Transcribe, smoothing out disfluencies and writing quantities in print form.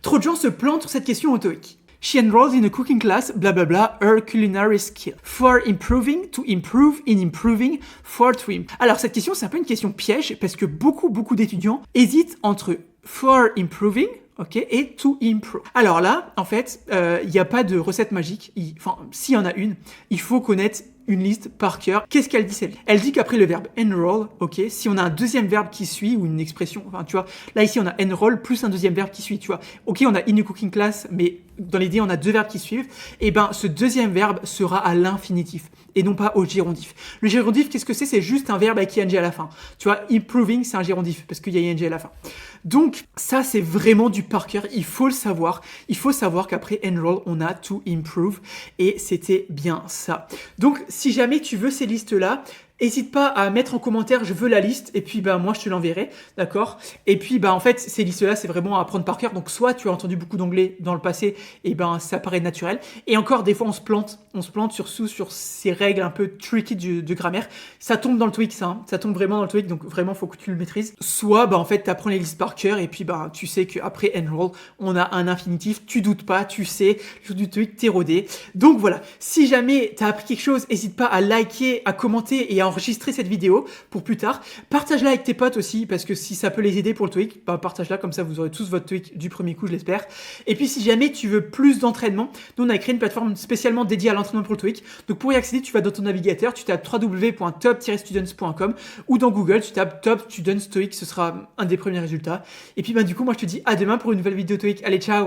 Trop de gens se plantent sur cette question au TOEIC. She enrolled in a cooking class, blah blah blah, her culinary skill. For improving, to improve, in improving, for to improve. Alors cette question, c'est un peu une question piège parce que beaucoup d'étudiants hésitent entre for improving, ok, et to improve. Alors là, en fait, il n'y a pas de recette magique. Enfin, s'il y en a une, il faut connaître une liste par cœur. Qu'est-ce qu'elle dit celle-là? Elle dit qu'après le verbe enroll, ok, si on a un deuxième verbe qui suit ou une expression, enfin tu vois, là ici on a enroll plus un deuxième verbe qui suit, tu vois. Ok, on a in a cooking class, mais dans l'idée on a deux verbes qui suivent. Et ben ce deuxième verbe sera à l'infinitif et non pas au gérondif. Le gérondif, qu'est-ce que c'est? C'est juste un verbe avec ing à la fin. Tu vois, improving, c'est un gérondif parce qu'il y a ing à la fin. Donc ça c'est vraiment du par cœur, il faut le savoir. Il faut savoir qu'après enroll, on a to improve et c'était bien ça. Donc si jamais tu veux ces listes-là, n'hésite pas à mettre en commentaire je veux la liste et puis moi je te l'enverrai, d'accord? Et puis en fait ces listes-là c'est vraiment à apprendre par cœur. Donc soit tu as entendu beaucoup d'anglais dans le passé et ça paraît naturel. Et encore des fois on se plante surtout sur ces règles un peu tricky de grammaire. Ça tombe dans le TOEIC ça, hein. Ça tombe vraiment dans le TOEIC donc vraiment faut que tu le maîtrises. Soit en fait tu apprends les listes par cœur et puis tu sais qu'après enroll on a un infinitif, tu doutes pas, tu sais, le jour du TOEIC t'es rodé. Donc voilà, si jamais tu as appris quelque chose, n'hésite pas à liker, à commenter et à enregistrer cette vidéo pour plus tard. Partage-la avec tes potes aussi parce que si ça peut les aider pour le TOEIC, partage-la comme ça vous aurez tous votre TOEIC du premier coup je l'espère. Et puis si jamais tu veux plus d'entraînement, nous on a créé une plateforme spécialement dédiée à l'entraînement pour le TOEIC. Donc pour y accéder, tu vas dans ton navigateur, tu tapes www.top-students.com ou dans Google, tu tapes Top Students TOEIC, ce sera un des premiers résultats. Et puis du coup moi je te dis à demain pour une nouvelle vidéo TOEIC. Allez ciao!